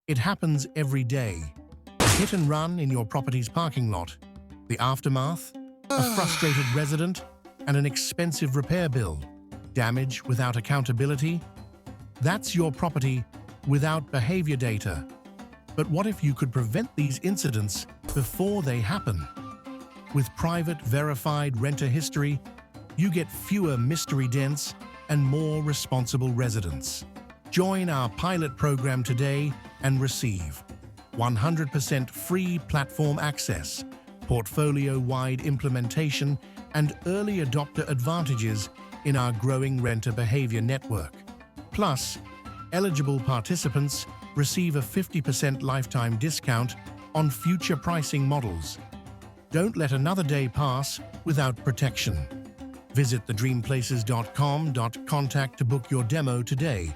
It happens every day. Hit and run in your property's parking lot, the aftermath, a frustrated resident, and an expensive repair bill, damage without accountability. That's your property without behavior data. But what if you could prevent these incidents before they happen? With private, verified renter history, you get fewer mystery dents and more responsible residents. Join our pilot program today and receive 100% free platform access, portfolio-wide implementation, and early adopter advantages in our growing renter behavior network. Plus, eligible participants receive a 50% lifetime discount on future pricing models. Don't let another day pass without protection. Visit thedreamplaces.com.contact to book your demo today.